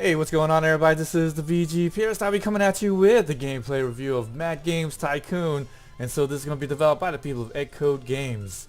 Hey, what's going on everybody? This is the VG Pierce. I'll be coming at you with the gameplay review of Mad Games Tycoon. And so this is going to be developed by the people of Eggcode Games.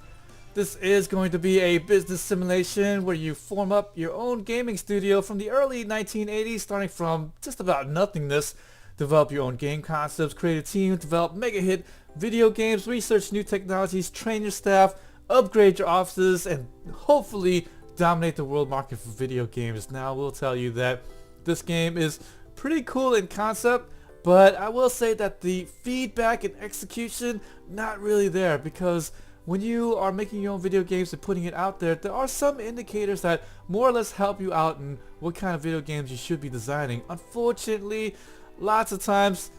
This is going to be a business simulation where you form up your own gaming studio from the early 1980s, starting from just about nothingness. Develop your own game concepts, create a team, develop mega hit video games, research new technologies, train your staff, upgrade your offices, and hopefully dominate the world market for video games. Now, I will tell you that this game is pretty cool in concept, but I will say that the feedback and execution not really there, because when you are making your own video games and putting it out there, there are some indicators that more or less help you out in what kind of video games you should be designing. Unfortunately, lots of times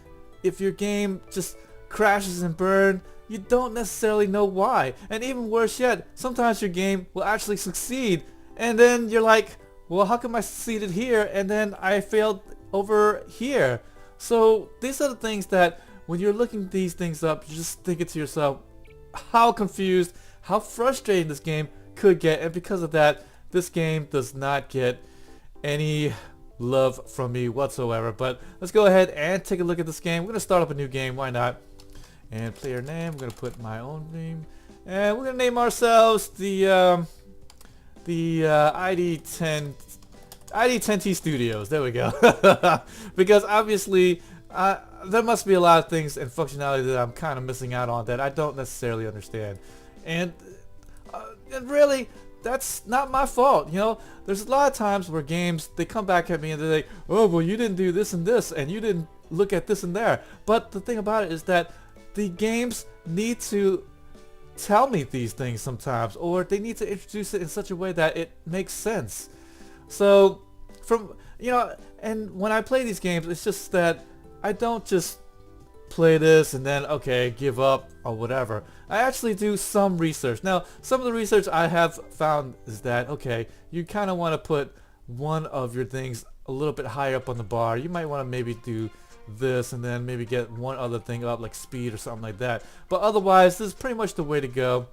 if your game just crashes and burns, you don't necessarily know why. And even worse yet, sometimes your game will actually succeed and then you're like, well, how come I succeeded here and then I failed over here? So these are the things that when you're looking these things up, you just thinking to yourself how confused, how frustrating this game could get. And because of that, this game does not get any love from me whatsoever. But let's go ahead and take a look at this game. We're going to start up a new game, why not? And player name, I'm going to put my own name. And we're going to name ourselves the ID10T Studios. There we go. Because obviously there must be a lot of things and functionality that I'm kind of missing out on that I don't necessarily understand. And really, that's not my fault. You know, there's a lot of times where games, they come back at me and they're like, oh, well, you didn't do this and this, and you didn't look at this and there. But the thing about it is that the games need to tell me these things sometimes, or they need to introduce it in such a way that it makes sense. So and when I play these games, it's just that I don't just play this and then okay, give up or whatever. I actually do some research. Now, some of the research I have found is that okay, you kind of want to put one of your things a little bit higher up on the bar. You might want to maybe do this and then maybe get one other thing up like speed or something like that. But otherwise, this is pretty much the way to go.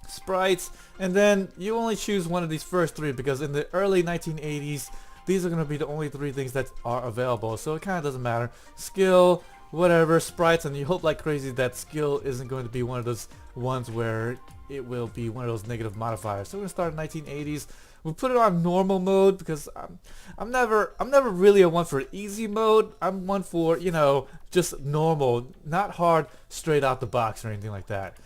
Sprites, and then you only choose one of these first three because in the early 1980s, these are going to be the only three things that are available. So it kind of doesn't matter. Skill, whatever, sprites, and you hope like crazy that skill isn't going to be one of those ones where it will be one of those negative modifiers. So we're going to start in 1980s. We'll put it on normal mode because I'm never really a one for easy mode. I'm one for, you know, just normal, not hard straight out the box or anything like that.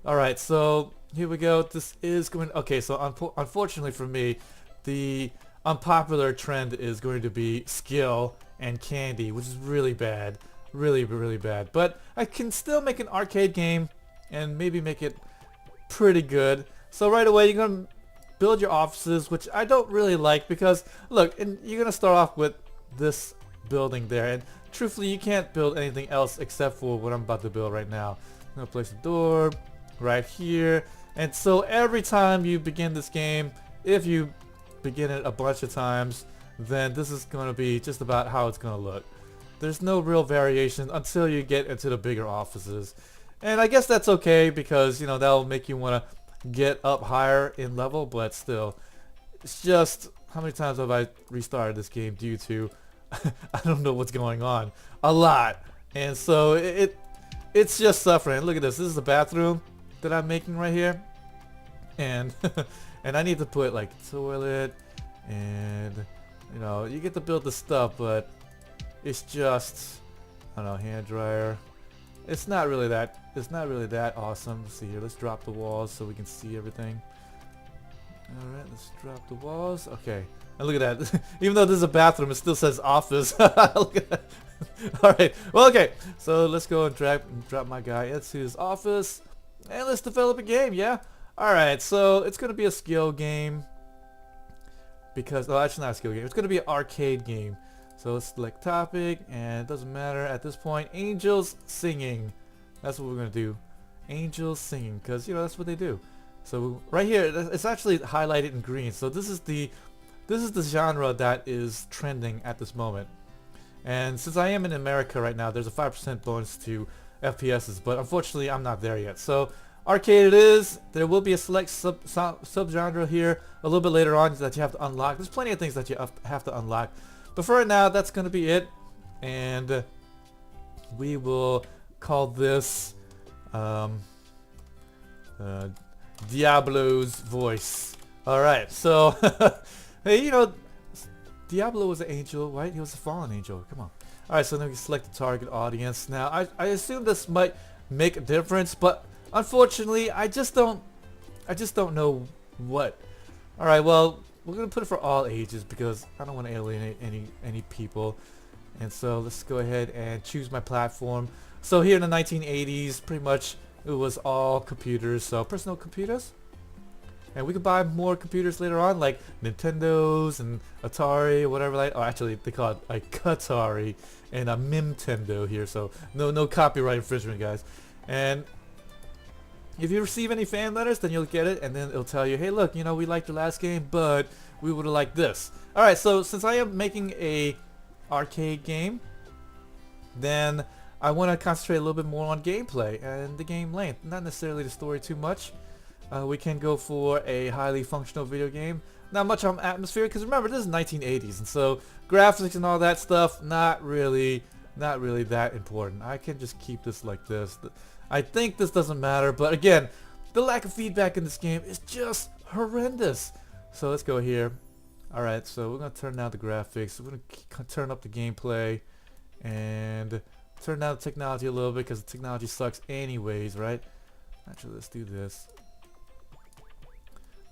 Alright, so here we go. This is going, okay, so unfortunately for me, the unpopular trend is going to be skill and candy, which is really bad. Really, really bad. But I can still make an arcade game and maybe make it pretty good. So right away, you're going to build your offices, which I don't really like because, look, and you're going to start off with this building there. And truthfully, you can't build anything else except for what I'm about to build right now. I'm going to place a door right here. And so every time you begin this game, if you begin it a bunch of times, then this is going to be just about how it's going to look. There's no real variation until you get into the bigger offices. And I guess that's okay because, you know, that'll make you want to get up higher in level, but still, it's just, how many times have I restarted this game due to, I don't know what's going on, a lot. And so it's just suffering. Look at this. This is the bathroom that I'm making right here. And and I need to put like toilet and, you know, you get to build the stuff, but it's just, I don't know, hand dryer. It's not really that awesome. Let's see here. Let's drop the walls so we can see everything. Alright, let's drop the walls. Okay. And look at that. Even though this is a bathroom, it still says office. Look at that. Alright. Well, okay. So let's go and drop my guy into his office. And let's develop a game, yeah? Alright, so it's going to be a skill game. Because, oh, actually not a skill game. It's going to be an arcade game. So let's select topic, and it doesn't matter at this point. Angels singing. That's what we're going to do. Angels singing, because, you know, that's what they do. So right here, it's actually highlighted in green. So this is the genre that is trending at this moment. And since I am in America right now, there's a 5% bonus to FPSs, but unfortunately I'm not there yet. So arcade it is. There will be a select subgenre here a little bit later on that you have to unlock. There's plenty of things that you have to unlock. But for right now, that's going to be it. And we will call this Diablo's voice. Alright, so hey, you know, Diablo was an angel, right? He was a fallen angel. Come on. Alright, so then we select the target audience. Now, I assume this might make a difference, but unfortunately, I just don't know what. Alright, well, we're going to put it for all ages because I don't want to alienate any people. And so let's go ahead and choose my platform. So here in the 1980s, pretty much it was all computers, so personal computers. And we could buy more computers later on, like Nintendos and Atari or whatever. Like, oh, actually, they call it a Atari and a Mimtendo here, so no copyright infringement, guys. And if you receive any fan letters, then you'll get it, and then it'll tell you, hey, look, you know, we liked your last game, but we would have liked this. All right, so since I am making a arcade game, then I want to concentrate a little bit more on gameplay and the game length, not necessarily the story too much. We can go for a highly functional video game. Not much on atmosphere, because remember, this is 1980s, and so graphics and all that stuff, not really that important. I can just keep this like this. I think this doesn't matter, but again, the lack of feedback in this game is just horrendous. So let's go here. Alright, so we're going to turn down the graphics. We're going to turn up the gameplay and turn down the technology a little bit because the technology sucks anyways, right? Actually, let's do this.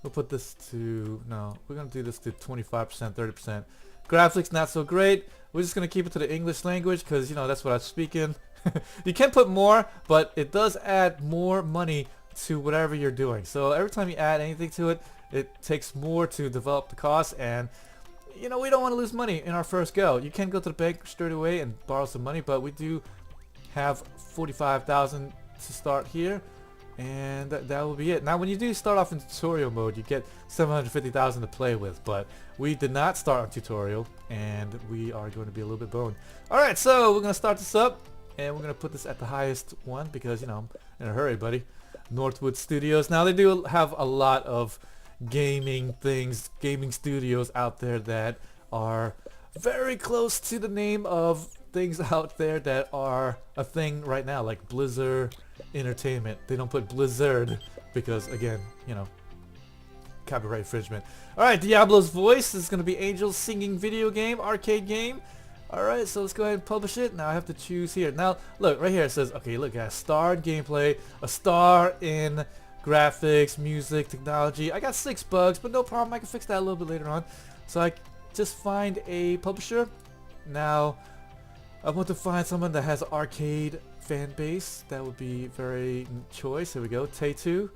We'll put this to, no, we're going to do this to 25%, 30%. Graphics not so great. We're just going to keep it to the English language because, you know, that's what I'm speaking. You can put more, but it does add more money to whatever you're doing. So every time you add anything to it, it takes more to develop the cost, and you know, we don't want to lose money in our first go. You can go to the bank straight away and borrow some money, but we do have 45,000 to start here, and that will be it. Now when you do start off in tutorial mode, you get 750,000 to play with, but we did not start on tutorial, and we are going to be a little bit boned. Alright, so we're going to start this up, and we're going to put this at the highest one because, you know, I'm in a hurry, buddy. Northwood Studios. Now they do have a lot of gaming studios out there that are very close to the name of things out there that are a thing right now, like Blizzard Entertainment. They don't put Blizzard because, again, you know, copyright infringement. Alright, Diablo's voice is going to be Angel's singing video game, arcade game. Alright, so let's go ahead and publish it. Now I have to choose here. Now, look, right here it says, okay, look, a star in gameplay, a star in graphics, music, technology. I got 6 bugs, but no problem. I can fix that a little bit later on. So I just find a publisher. Now, I want to find someone that has an arcade fan base. That would be very choice. Here we go, Tycoon.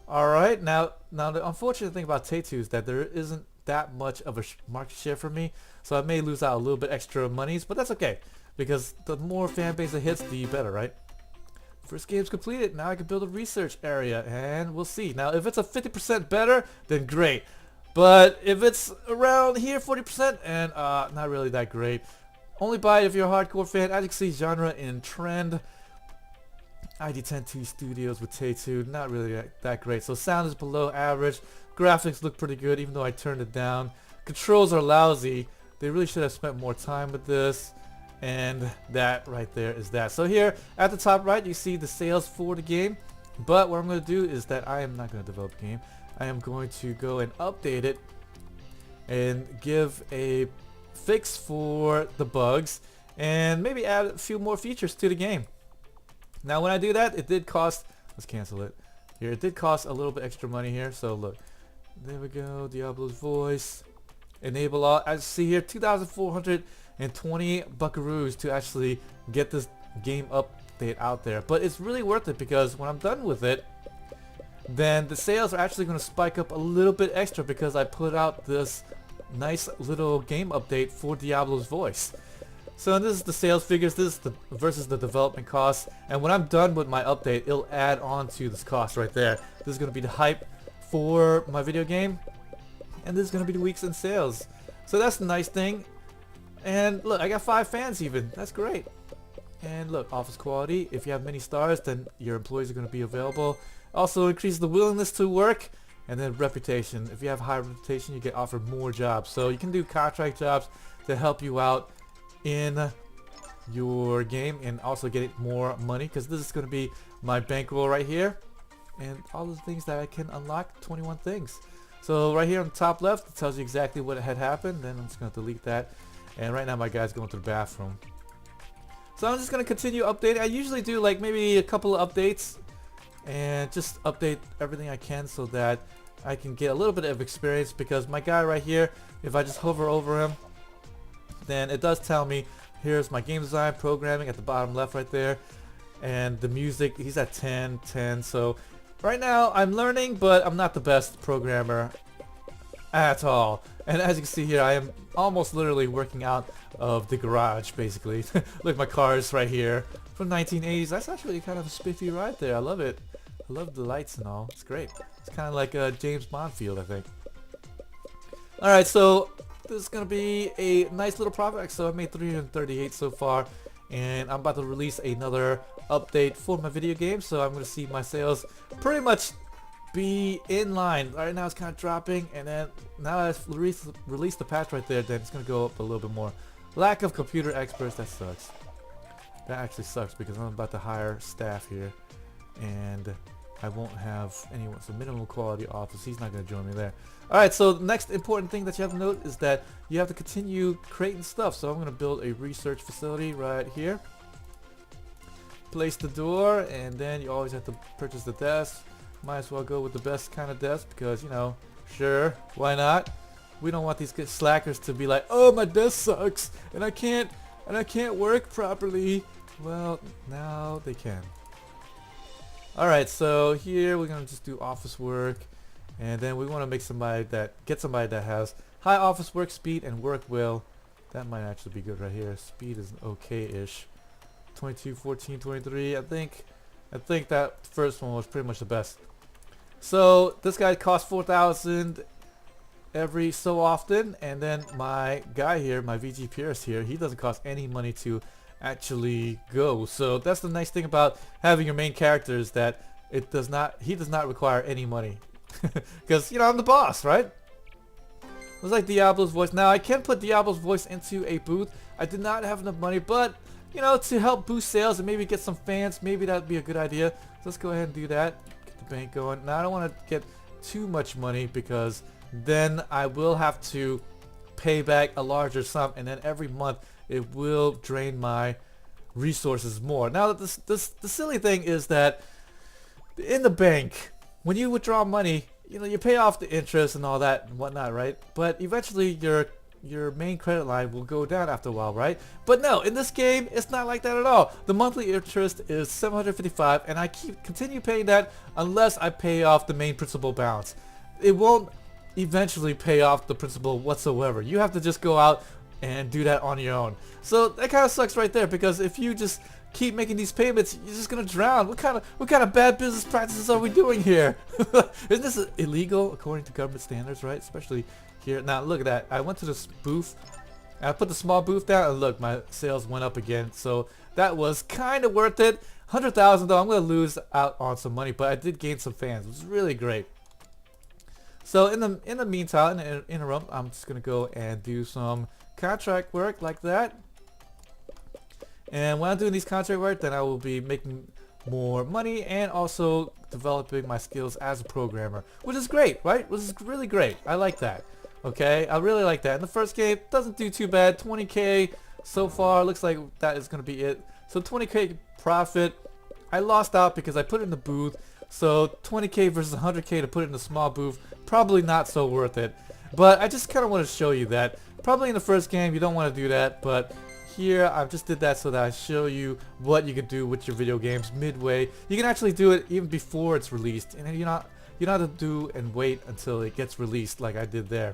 Alright, now the unfortunate thing about Tycoon is that there isn't that much of a market share for me. So I may lose out a little bit extra monies, but that's okay. Because the more fan base it hits, the better, right? First game's completed. Now I can build a research area, and we'll see. Now, if it's a 50% better, then great. But if it's around here, 40%, and not really that great. Only buy it if you're a hardcore fan. As you can see, genre and trend. ID102 Studios with Tycoon, not really that great. So sound is below average. Graphics look pretty good, even though I turned it down. Controls are lousy. They really should have spent more time with this. And that right there is that. So here at the top right, you see the sales for the game. But what I'm going to do is that I am not going to develop a game. I am going to go and update it and give a fix for the bugs and maybe add a few more features to the game. Now when I do that, it did cost, let's cancel it here, it did cost a little bit extra money here. So look, there we go, Diablo's voice, enable all, as you see here, 2,420 buckaroos to actually get this game update out there. But it's really worth it because when I'm done with it, then the sales are actually going to spike up a little bit extra because I put out this nice little game update for Diablo's voice. So this is the sales figures, this is the versus the development costs, and when I'm done with my update, it'll add on to this cost right there. This is going to be the hype for my video game, and this is going to be the weeks in sales. So that's the nice thing. And look, I got 5 fans even, that's great. And look, office quality, if you have many stars, then your employees are going to be available. Also increases the willingness to work, And then reputation. If you have high reputation, you get offered more jobs. So you can do contract jobs to help you out in your game and also get more money, because this is going to be my bankroll right here and all the things that I can unlock. 21 things. So right here on the top left, it tells you exactly what had happened. Then I'm just going to delete that. And right now my guy's going to the bathroom. So I'm just going to continue updating. I usually do like maybe a couple of updates and just update everything I can so that I can get a little bit of experience, because my guy right here, if I just hover over him, then it does tell me here's my game design, programming at the bottom left right there, and the music, he's at 10, 10. So right now I'm learning, but I'm not the best programmer at all. And as you can see here, I am almost literally working out of the garage basically. Look, my cars right here from 1980s. That's actually kind of a spiffy ride there. I love it. I love the lights and all. It's great. It's kind of like a James Bond field, I think. Alright, so this is going to be a nice little project. So I made 338 so far, and I'm about to release another update for my video game. So I'm going to see my sales pretty much be in line. Right now it's kind of dropping, and then now I've released the patch right there, then it's going to go up a little bit more. Lack of computer experts, that sucks. That actually sucks, because I'm about to hire staff here, and I won't have anyone. So minimum quality office, he's not going to join me there. Alright, so the next important thing that you have to note is that you have to continue creating stuff. So I'm going to build a research facility right here. Place the door, and then you always have to purchase the desk. Might as well go with the best kind of desk, because, you know, sure, why not? We don't want these good slackers to be like, oh, my desk sucks and I can't work properly. Well, now they can. Alright, so here we're gonna just do office work, and then we want to make somebody that has high office work speed and work will. That might actually be good right here. Speed is okay-ish. 22, 14, 23. I think that first one was pretty much the best. So this guy costs 4,000 every so often, and then my guy here, my VG Pierce here, he doesn't cost any money to actually go. So that's the nice thing about having your main character, is that he does not require any money, because, you know, I'm the boss, right? It's like Diablo's voice. Now I can put Diablo's voice into a booth. I did not have enough money, but you know, to help boost sales and maybe get some fans, maybe that'd be a good idea. So let's go ahead and do that. Get the bank going. Now I don't want to get too much money, because then I will have to pay back a larger sum, and then every month it will drain my resources more. Now the silly thing is that in the bank, when you withdraw money, you know, you pay off the interest and all that and whatnot, right? But eventually your main credit line will go down after a while, right? But no, in this game, it's not like that at all. The monthly interest is $755, and I continue paying that unless I pay off the main principal balance. It won't eventually pay off the principal whatsoever. You have to just go out and do that on your own. So that kind of sucks right there, because if you just keep making these payments, you're just gonna drown. What kind of bad business practices are we doing here? Isn't this illegal according to government standards, right? Especially here. Now look at that. I went to this booth and I put the small booth down, and look, my sales went up again. So that was kind of worth it. 100,000 though. I'm gonna lose out on some money, but I did gain some fans. It was really great. So in the meantime, in the interim, I'm just gonna go and do some contract work like that. And when I'm doing these contract work, then I will be making more money and also developing my skills as a programmer, which is great, right? Which is really great. I like that. Okay, I really like that. In the first game, doesn't do too bad. 20k so far. Looks like that is gonna be it. So 20k profit. I lost out because I put it in the booth. So 20k versus 100k to put it in the small booth, probably not so worth it. But I just kind of want to show you that probably in the first game you don't want to do that, but here I just did that so that I show you what you can do with your video games midway. You can actually do it even before it's released, and you don't have to do and wait until it gets released like I did there.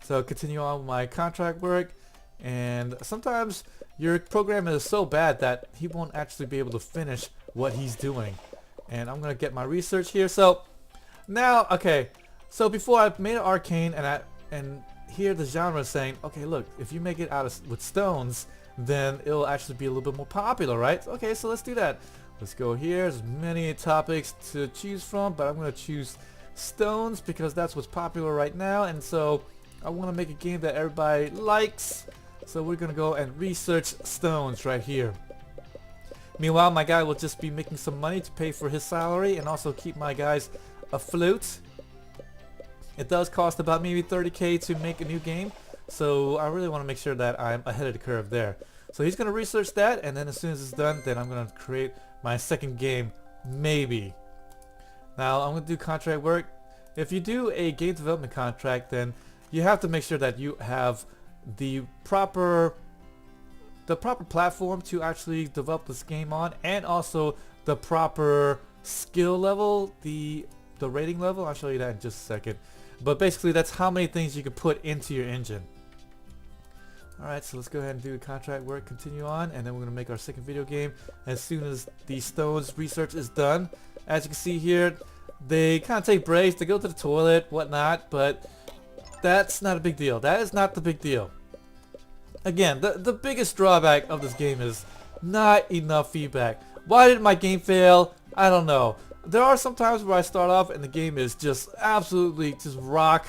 So continue on with my contract work, and sometimes your programmer is so bad that he won't actually be able to finish what he's doing. And I'm gonna get my research here. So now, okay, so before I made an arcane, and here the genre is saying, okay, look, if you make it with stones, then it'll actually be a little bit more popular, right? Okay, so let's do that. Let's go here. There's many topics to choose from, but I'm gonna choose stones because that's what's popular right now, and so I want to make a game that everybody likes. So we're gonna go and research stones right here. Meanwhile, my guy will just be making some money to pay for his salary and also keep my guys afloat. It does cost about maybe 30k to make a new game, so I really want to make sure that I'm ahead of the curve there. So he's gonna research that, and then as soon as it's done, then I'm gonna create my second game, maybe. Now I'm gonna do contract work. If you do a game development contract, then you have to make sure that you have the proper platform to actually develop this game on, and also the proper skill level, the rating level. I'll show you that in just a second. But basically that's how many things you can put into your engine. Alright, so let's go ahead and do the contract work, continue on, and then we're going to make our second video game as soon as the stones research is done. As you can see here, they kind of take breaks, they go to the toilet, whatnot, but that's not a big deal. That is not the big deal. Again, the biggest drawback of this game is not enough feedback. Why did my game fail? I don't know. There are some times where I start off and the game is just absolutely just rock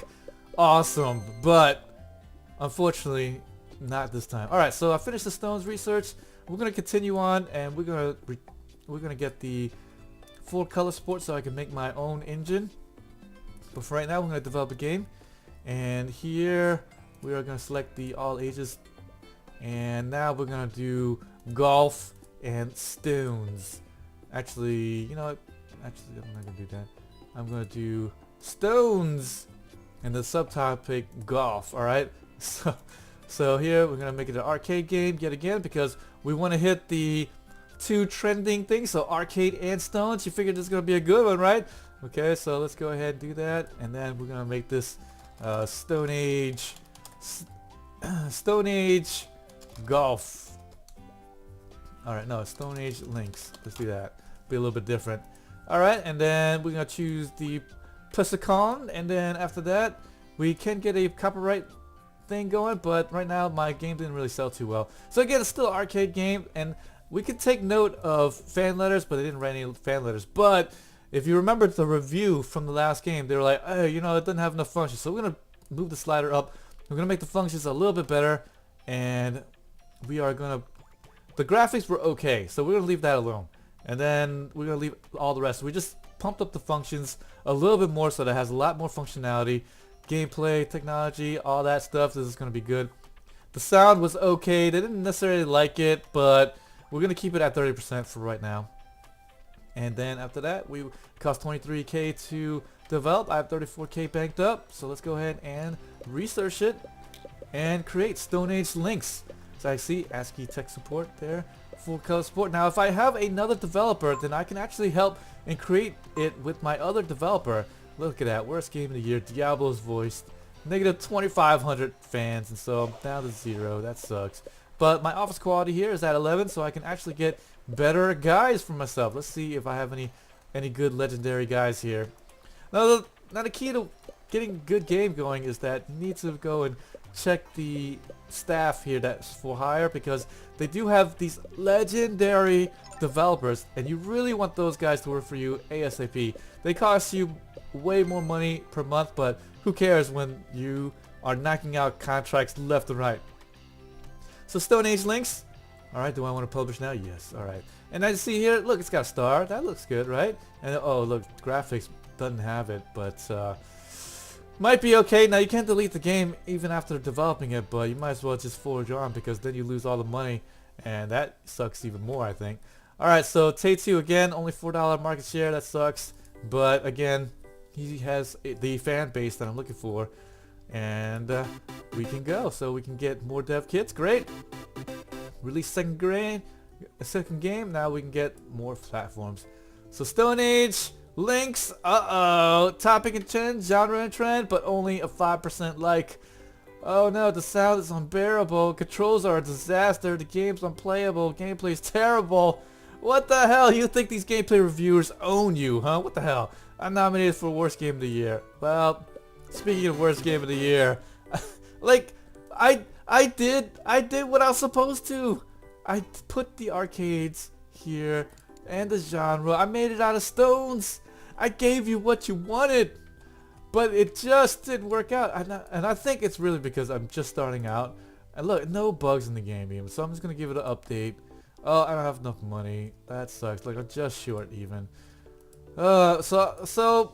awesome, but unfortunately not this time. Alright, so I finished the stones research. We're going to continue on, and we're going to get the full color support so I can make my own engine. But for right now, we're going to develop a game. And here we are going to select the all ages. And now we're going to do golf and stones. Actually, you know what? Actually, I'm not going to do that. I'm going to do stones and the subtopic golf. Alright? So here we're going to make it an arcade game yet again because we want to hit the two trending things. So arcade and stones. You figured this is going to be a good one, right? Okay, so let's go ahead and do that. And then we're going to make this Stone Age golf. Alright, no, Stone Age links. Let's do that. Be a little bit different. Alright, and then we're going to choose the Pusicon, and then after that we can get a copyright thing going, but right now my game didn't really sell too well. So again, it's still an arcade game, and we can take note of fan letters, but they didn't write any fan letters. But if you remember the review from the last game, they were like, hey, you know, it doesn't have enough functions. So we're going to move the slider up. We're going to make the functions a little bit better, and we are going to... The graphics were okay, so we're going to leave that alone. And then we're going to leave all the rest. We just pumped up the functions a little bit more so that it has a lot more functionality. Gameplay, technology, all that stuff. This is going to be good. The sound was okay. They didn't necessarily like it, but we're going to keep it at 30% for right now. And then after that, it cost 23k to develop. I have 34k banked up. So let's go ahead and research it and create Stone Age links. So I see ASCII tech support there, full color support. Now if I have another developer, then I can actually help and create it with my other developer. Look at that, worst game of the year, Diablo's voiced. Negative 2,500 fans, and so I'm down to 0. That sucks. But my office quality here is at 11, so I can actually get better guys for myself. Let's see if I have any good legendary guys here. Now the key to getting good game going is that you need to go and check the staff here that's for hire, because they do have these legendary developers, and you really want those guys to work for you ASAP. They cost you way more money per month, but who cares when you are knocking out contracts left and right. So Stone Age links. Alright, do I want to publish now? Yes. Alright. And I see here, look, it's got a star. That looks good, right? And oh, look, graphics doesn't have it, but might be okay. Now you can't delete the game even after developing it, but you might as well just forward your on, because then you lose all the money, and that sucks even more, I think. Alright, so Tay2 again, only $4 market share. That sucks. But again, he has the fan base that I'm looking for, and we can go. So we can get more dev kits. Great. Release second game. Now we can get more platforms. So Stone Age links. Topic and trend, genre and trend, but only a 5% like. Oh no, the sound is unbearable. Controls are a disaster. The game's unplayable. Gameplay is terrible. What the hell? You think these gameplay reviewers own you, huh? What the hell? I'm nominated for worst game of the year. Well, speaking of worst game of the year, like I did what I was supposed to. I put the arcades here and the genre. I made it out of stones. I gave you what you wanted. but it just didn't work out. And I think it's really because I'm just starting out. And look, no bugs in the game even, so I'm just gonna give it an update. Oh, I don't have enough money. That sucks. Like, I'm just short even. So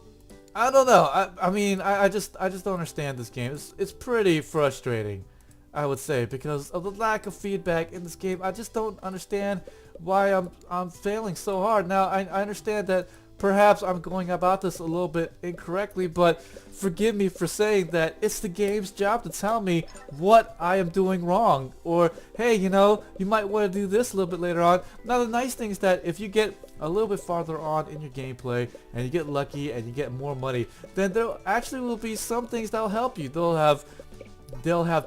I don't know. I mean, I just don't understand this game. It's pretty frustrating, I would say, because of the lack of feedback in this game. I just don't understand why I'm failing so hard. Now I understand that perhaps I'm going about this a little bit incorrectly, but forgive me for saying that it's the game's job to tell me what I am doing wrong. Or, hey, you know, you might want to do this a little bit later on. Now the nice thing is that if you get a little bit farther on in your gameplay and you get lucky and you get more money, then there actually will be some things that'll help you. They'll have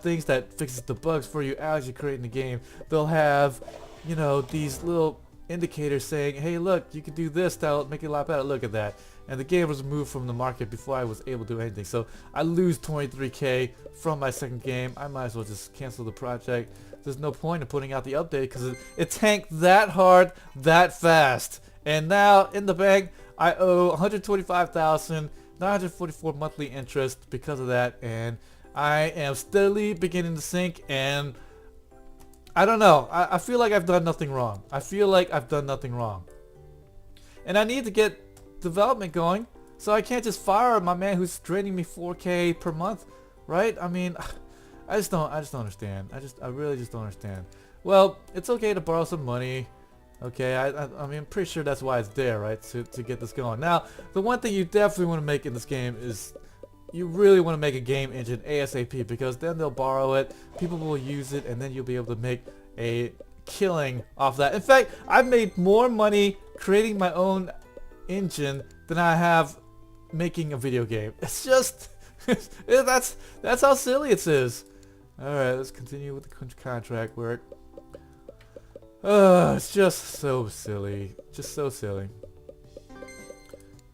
things that fixes the bugs for you as you're creating the game. They'll have, you know, these little indicators saying, hey, look, you can do this, that'll make it a lot better. Look at that. And the game was removed from the market before I was able to do anything. So I lose 23k from my second game. I might as well just cancel the project. There's no point in putting out the update because it tanked that hard, that fast. And now in the bank, I owe 125,944 monthly interest because of that. And I am steadily beginning to sink, and I don't know. I feel like I've done nothing wrong. I feel like I've done nothing wrong. And I need to get development going, so I can't just fire my man who's draining me 4k per month, right? I mean, I just don't understand. I really just don't understand. Well, it's okay to borrow some money. Okay, I mean, I'm pretty sure that's why it's there, right? To get this going. Now, the one thing you definitely want to make in this game is you really want to make a game engine ASAP, because then they'll borrow it, people will use it, and then you'll be able to make a killing off that. In fact, I've made more money creating my own engine than I have making a video game. It's just that's how silly it is. Alright, let's continue with the contract work. It's just so silly. Just so silly.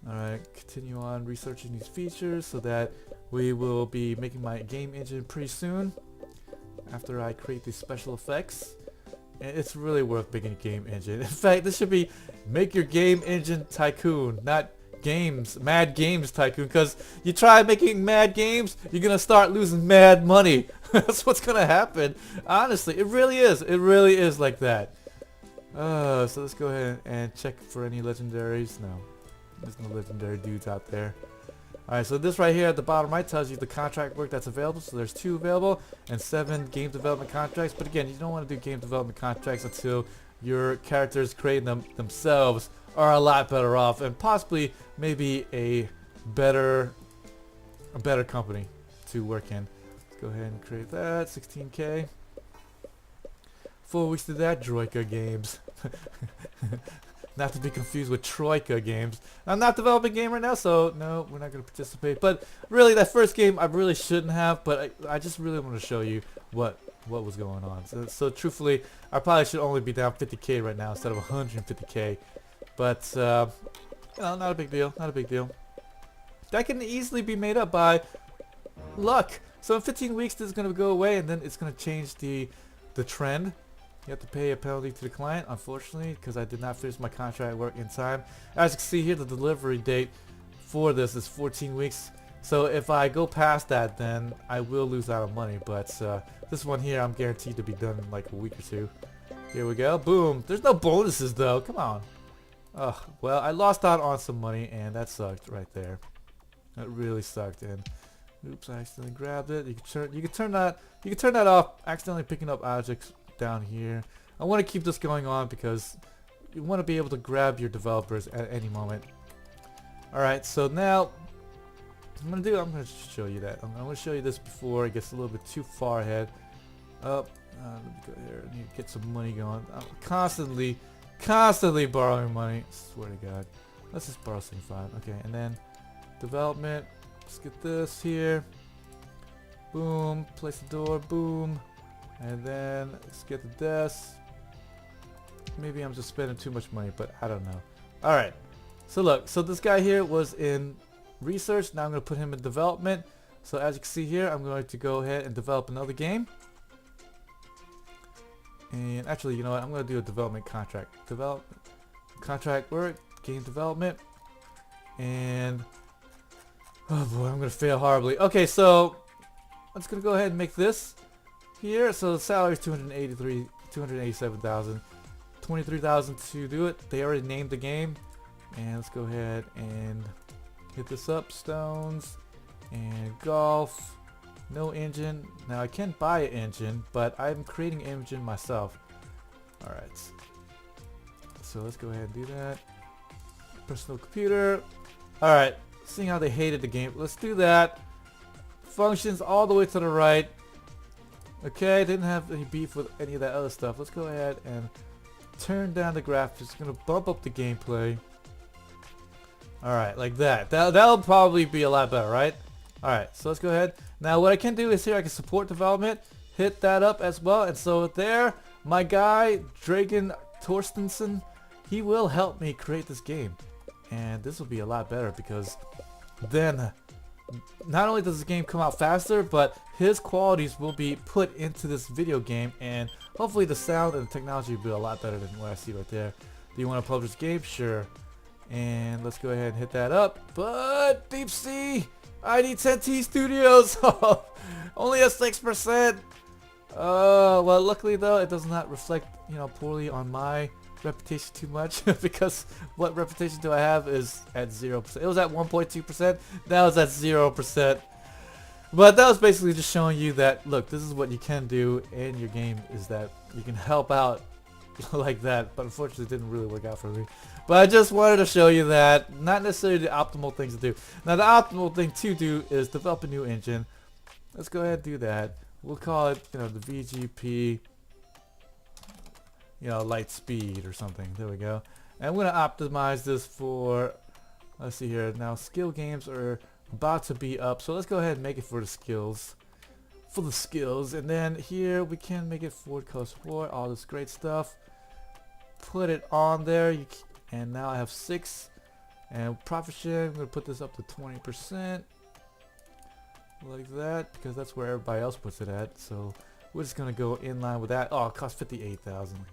Alright, continue on researching these features so that we will be making my game engine pretty soon after I create these special effects. And it's really worth making a game engine. In fact, this should be Make Your Game Engine Tycoon, not games, Mad Games Tycoon, because you try making mad games, you're going to start losing mad money. That's what's going to happen. Honestly, it really is. It really is like that. So let's go ahead and check for any legendaries. No. There's no legendary dudes out there. Alright, so this right here at the bottom right tells you the contract work that's available. So there's 2 available and 7 game development contracts. But again, you don't want to do game development contracts until your characters creating them themselves are a lot better off, and possibly maybe a better company to work in. Let's go ahead and create that. 16k. 4 weeks to that, Droika Games. Not to be confused with Troika Games. I'm not developing a game right now, so no, we're not going to participate. But really, that first game I really shouldn't have, but I just really want to show you what was going on. So truthfully, I probably should only be down 50k right now instead of 150k. But, you know, not a big deal, not a big deal. That can easily be made up by luck. So in 15 weeks, this is going to go away, and then it's going to change the trend. You have to pay a penalty to the client, unfortunately, because I did not finish my contract work in time. As you can see here, the delivery date for this is 14 weeks. So if I go past that, then I will lose out on money. But this one here, I'm guaranteed to be done in like a week or 2. Here we go. Boom. There's no bonuses, though. Come on. Ugh. Well, I lost out on some money, and that sucked right there. That really sucked. And oops, I accidentally grabbed it. You can turn that off. Accidentally picking up objects down here. I want to keep this going on because you want to be able to grab your developers at any moment. Alright, so now I'm going to show you that. I'm going to show you this before it gets a little bit too far ahead. Let me go here. I need to get some money going. I'm constantly borrowing money. Swear to God. Let's just borrow 75. Okay, and then development. Let's get this here. Boom. Place the door. Boom. And then let's get the desk. Maybe I'm just spending too much money, but I don't know. Alright. So look, so this guy here was in research. Now I'm going to put him in development. So as you can see here, I'm going to go ahead and develop another game. And actually, you know what? I'm going to do a development contract. Contract work, game development. And Oh boy, I'm gonna fail horribly. Okay, so I'm just gonna go ahead and make this here. So the salary is 287,000, 23,000 to do it. They already named the game, and let's go ahead and hit this up. Stones and golf. No engine. Now I can buy an engine, but I'm creating an engine myself. All right. So let's go ahead and do that. Personal computer. All right. Seeing how they hated the game, let's do that. Functions all the way to the right. Okay, didn't have any beef with any of that other stuff. Let's go ahead and turn down the graphics. Gonna bump up the gameplay. Alright, like that. That'll probably be a lot better, right? Alright, so let's go ahead. Now what I can do is here I can support development. Hit that up as well. And so there, my guy, Dragan Torstensen, he will help me create this game. And this will be a lot better because then not only does the game come out faster, but his qualities will be put into this video game, and hopefully the sound and the technology will be a lot better than what I see right there. Do you want to publish this game? Sure. And let's go ahead and hit that up. But Deep Sea ID10T Studios only at 6%. Well, luckily though, it does not reflect, poorly on my reputation too much because what reputation do I have is at 0%. It was at 1.2%. Now it's at 0%. But that was basically just showing you that, look, this is what you can do in your game, is that you can help out like that. But unfortunately, it didn't really work out for me. But I just wanted to show you that, not necessarily the optimal things to do. Now, the optimal thing to do is develop a new engine. Let's go ahead and do that. We'll call it, the VGP, light speed or something. There we go. And I'm going to optimize this for, let's see here. Now, skill games are about to be up, so let's go ahead and make it for the skills. And then here we can make it forward color support, all this great stuff. Put it on there, and now I have 6. And profit share, I'm going to put this up to 20%. Like that, because that's where everybody else puts it at. So we're just going to go in line with that. Oh, it costs 58,000. So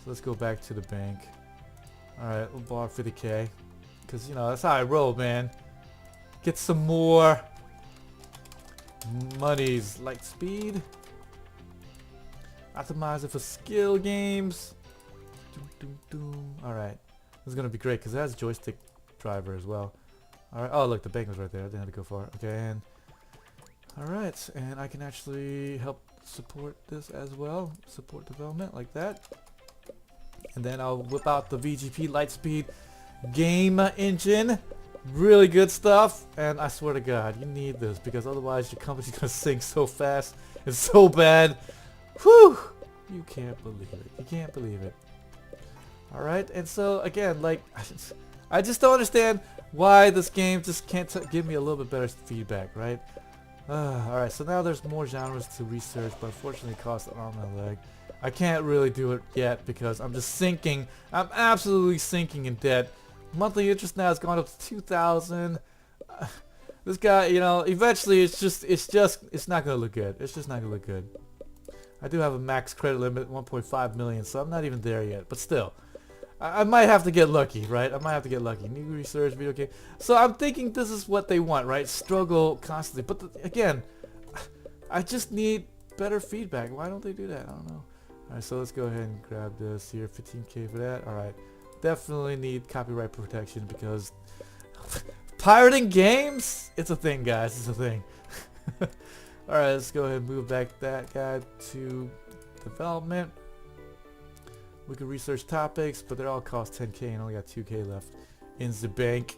let's go back to the bank. Alright, we'll borrow 50k. Because, that's how I roll, man. Get some more monies. Light speed. Optimize it for skill games. Alright. This is going to be great because it has a joystick driver as well. Alright. Oh, look, the bank was right there. I didn't have to go far. Okay, and alright. And I can actually help support this as well. Support development like that. And then I'll whip out the VGP Lightspeed game engine. Really good stuff. And I swear to God, you need this because otherwise your company's going to sink so fast. It's so bad. Whew! You can't believe it. You can't believe it. Alright, and so again, like, I just don't understand why this game just can't give me a little bit better feedback, right? Alright, so now there's more genres to research, but unfortunately it costs an arm and a leg. I can't really do it yet because I'm just sinking. I'm absolutely sinking in debt. Monthly interest now has gone up to 2,000. This guy, eventually it's not gonna look good. It's just not gonna look good. I do have a max credit limit, 1.5 million, so I'm not even there yet. But still, I might have to get lucky, right? I might have to get lucky. New research, video game. So I'm thinking this is what they want, right? Struggle constantly. But again, I just need better feedback. Why don't they do that? I don't know. Alright, so let's go ahead and grab this here. 15k for that. Alright. Definitely need copyright protection because pirating games? It's a thing, guys. It's a thing. Alright, let's go ahead and move back that guy to development. We can research topics, but they all cost 10k and only got 2k left in the bank.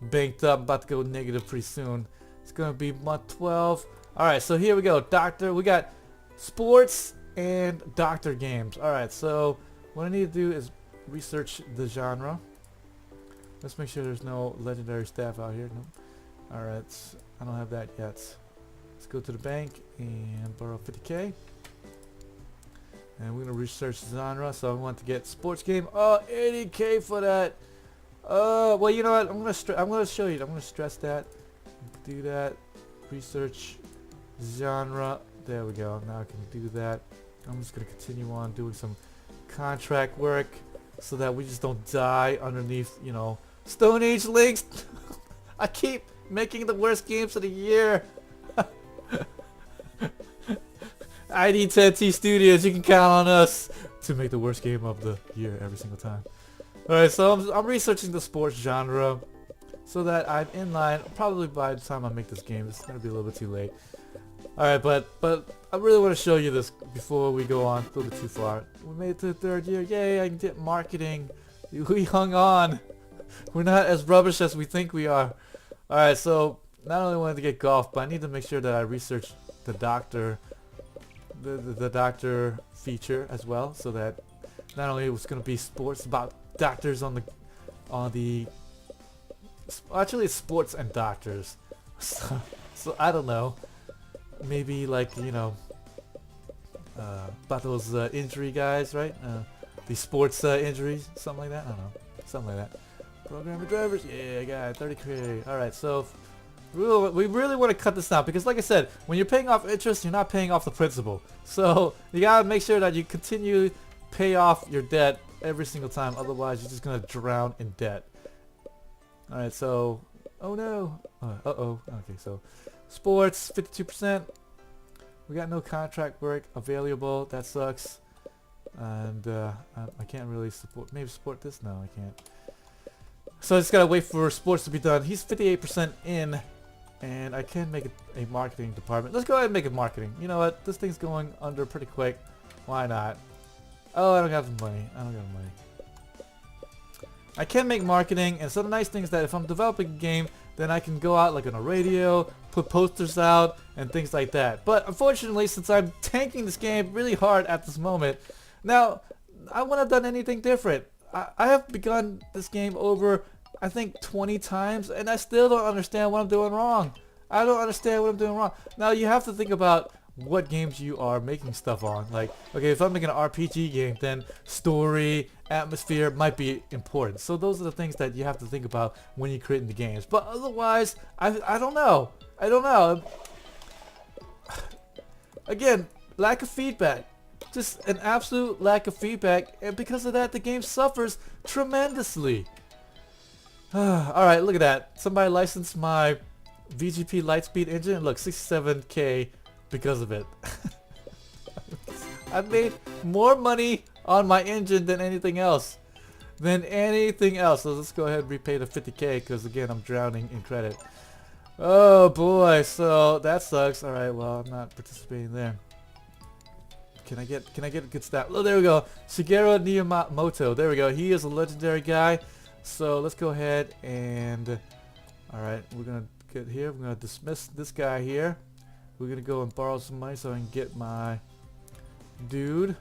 Banked up, about to go negative pretty soon. It's gonna be month 12. Alright, so here we go. Doctor, we got sports and doctor games. Alright, so what I need to do is research the genre. Let's make sure there's no legendary staff out here. No. Alright, I don't have that yet. Let's go to the bank and borrow 50k. And we're gonna research the genre. So I want to get sports game. Oh, 80k for that. Well, you know what? I'm gonna show you. I'm gonna stress that. Do that. Research genre. There we go. Now I can do that. I'm just gonna continue on doing some contract work so that we just don't die underneath, Stone Age links. I keep Making the worst games of the year. ID10T Studios, you can count on us to make the worst game of the year every single time. Alright, so I'm researching the sports genre so that I'm in line. Probably by the time I make this game, it's going to be a little bit too late. Alright, but I really want to show you this before we go on a little bit too far. We made it to the 3rd year. Yay, I can get marketing. We hung on. We're not as rubbish as we think we are. Alright, so not only wanted to get golf, but I need to make sure that I research the doctor the doctor feature as well, so that not only it's going to be sports about doctors on the actually it's sports and doctors. So I don't know, maybe like, you know, about those injury guys, right? The sports injuries, something like that. I don't know, something like that. Programmer drivers, yeah, I got 30k. Alright, so we really want to cut this down, because like I said, when you're paying off interest, you're not paying off the principal. So you gotta make sure that you continue to pay off your debt every single time, otherwise you're just gonna drown in debt. Alright, so, oh no, okay, so sports, 52%, we got no contract work available, that sucks, and I can't really maybe support this, no I can't. So I just gotta wait for sports to be done. He's 58% in, and I can make a marketing department. Let's go ahead and make it marketing. You know what? This thing's going under pretty quick. Why not? Oh, I don't have the money. I don't got the money. I can make marketing, and so the nice thing is that if I'm developing a game, then I can go out like on a radio, put posters out, and things like that. But unfortunately, since I'm tanking this game really hard at this moment, now I wouldn't have done anything different. I have begun this game over, I think, 20 times, and I still don't understand what I'm doing wrong. I don't understand what I'm doing wrong. Now, you have to think about what games you are making stuff on. Like, okay, if I'm making an RPG game, then story, atmosphere might be important. So those are the things that you have to think about when you're creating the games. But otherwise, I don't know. I don't know. Again, lack of feedback. Just an absolute lack of feedback, and because of that the game suffers tremendously. Alright, look at that. Somebody licensed my VGP Lightspeed engine, and look, 67k because of it. I've made more money on my engine than anything else. So let's go ahead and repay the 50k, because again I'm drowning in credit. Oh boy, so that sucks. Alright, well, I'm not participating there. Can I get a good stat? Oh, there we go. Shigeru Miyamoto. There we go. He is a legendary guy. So let's go ahead and, alright, we're gonna get here. We're gonna dismiss this guy here. We're gonna go and borrow some money so I can get my dude,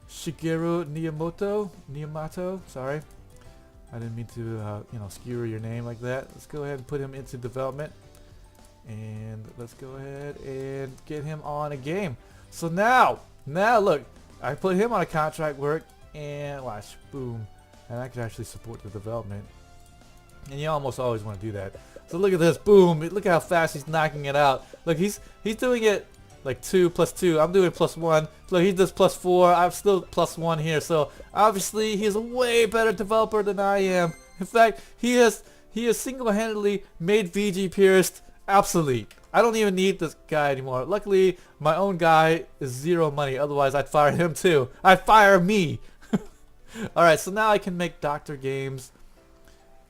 Shigeru Miyamoto. Sorry, I didn't mean to you know, skewer your name like that. Let's go ahead and put him into development, and let's go ahead and get him on a game. So now look, I put him on a contract work, and watch, boom, and I can actually support the development. And you almost always want to do that. So look at this, boom, look how fast he's knocking it out. Look, he's doing it like 2 + 2. I'm doing +1. Look, he does +4. I'm still +1 here. So obviously he's a way better developer than I am. In fact, he has single-handedly made VG Pierced obsolete. I don't even need this guy anymore. Luckily, my own guy is 0 money. Otherwise, I'd fire him too. I'd fire me. Alright, so now I can make doctor games.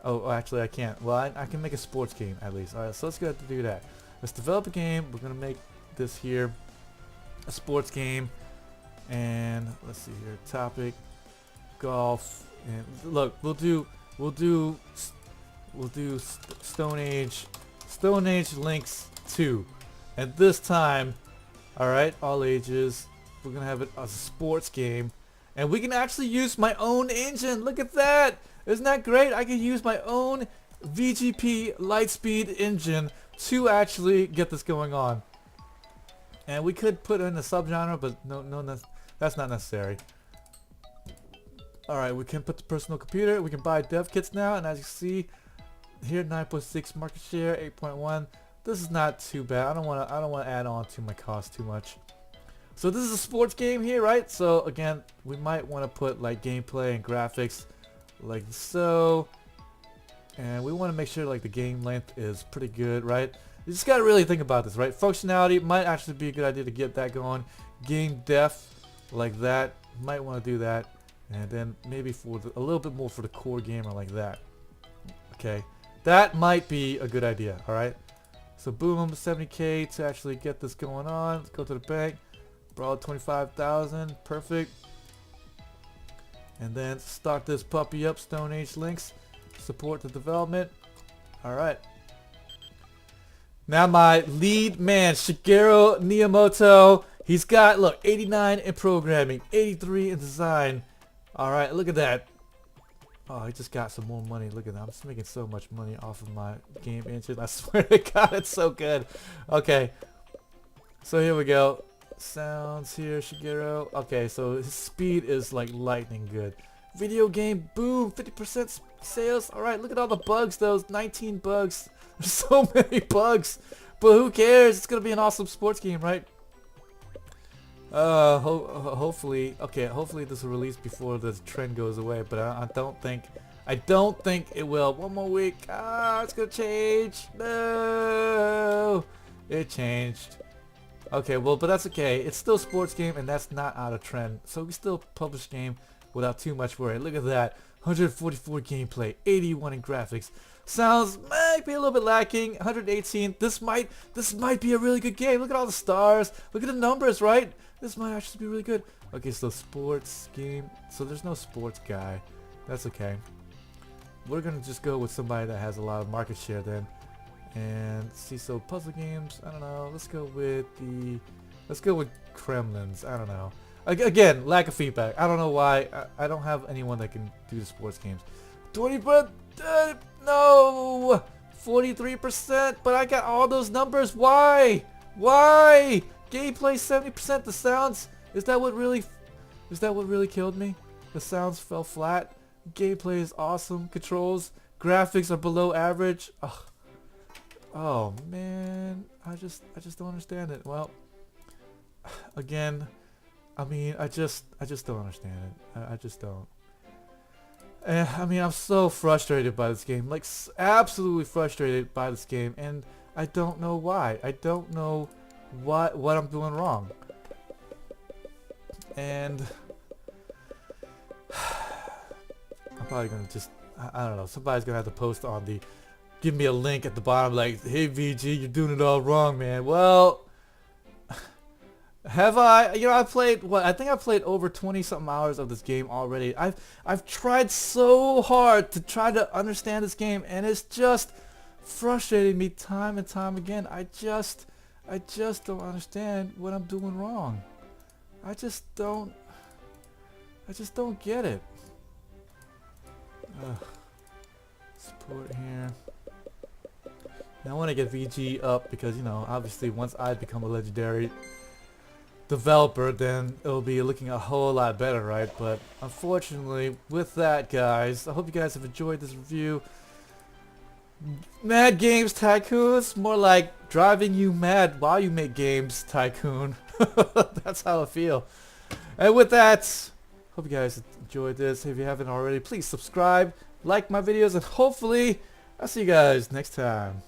Oh, actually I can't. Well, I can make a sports game at least. Alright, so let's go ahead and do that. Let's develop a game. We're going to make this here a sports game. And let's see here. Topic, golf. And look, we'll do Stone Age Links 2, and this time, alright, all ages, we're gonna have it as a sports game, and we can actually use my own engine. Look at that! Isn't that great? I can use my own VGP Lightspeed engine to actually get this going on. And we could put in a subgenre, but no, that's not necessary. Alright, we can put the personal computer, we can buy dev kits now, and as you see here, 9.6 market share, 8.1. This is not too bad. I don't want to add on to my cost too much. So this is a sports game here, right? So again, we might want to put like gameplay and graphics like so. and we want to make sure like the game length is pretty good, right? You just gotta really think about this, right? Functionality might actually be a good idea to get that going. Game depth, like that, might want to do that, and then maybe for a little bit more for the core gamer, like that. Okay, that might be a good idea. All right. So boom, 70K to actually get this going on. Let's go to the bank, borrow 25,000, perfect. And then start this puppy up, Stone Age links, support the development. All right. Now my lead man, Shigeru Miyamoto, he's got, look, 89 in programming, 83 in design. All right, look at that. Oh, he just got some more money. Look at that. I'm just making so much money off of my game engine. I swear to God, it's so good. Okay. So here we go. Sounds here, Shigeru. Okay, so his speed is like lightning good. Video game, boom, 50% sales. All right, look at all the bugs, those 19 bugs. There's so many bugs. But who cares? It's going to be an awesome sports game, right? Hopefully, okay, hopefully this will release before the trend goes away, but I don't think it will. One more week. It's gonna change. No, it changed. Okay, well, but that's okay. It's still a sports game, and that's not out of trend. So we still publish game without too much worry. Look at that. 144 gameplay, 81 in graphics. Sounds might be a little bit lacking. 118. This might be a really good game. Look at all the stars. Look at the numbers, right? This might actually be really good. Okay, so sports game. So there's no sports guy. That's okay. We're gonna just go with somebody that has a lot of market share then. And see, so puzzle games. I don't know. Let's go with Kremlins. I don't know. Again, lack of feedback. I don't know why. I don't have anyone that can do the sports games. 20%. No. 43%. But I got all those numbers. Why? Why? Gameplay 70%. The sounds. Is that what really killed me? The sounds fell flat. Gameplay is awesome. Controls, graphics are below average. Ugh. Oh man, I just don't understand it. Well, again, I mean, I just don't understand it. I just don't. I mean, I'm so frustrated by this game, like absolutely frustrated by this game, and I don't know why. I don't know what I'm doing wrong. And I'm probably gonna just, I don't know, somebody's gonna have to post on the, give me a link at the bottom like, hey VG, you're doing it all wrong, man. Well, have I? You know, I played, what, I think I played over 20 something hours of this game already. I've tried so hard to try to understand this game, and it's just frustrating me time and time again. I just don't understand what I'm doing wrong. I just don't get it. Support here. Now I want to get VG up because, you know, obviously once I become a legendary developer, then it'll be looking a whole lot better, right? But unfortunately, with that, guys, I hope you guys have enjoyed this review. Mad Games Tycoon. It's more like driving you mad while you make games, Tycoon. That's how I feel. And with that, hope you guys enjoyed this. If you haven't already, please subscribe, like my videos, and hopefully I'll see you guys next time.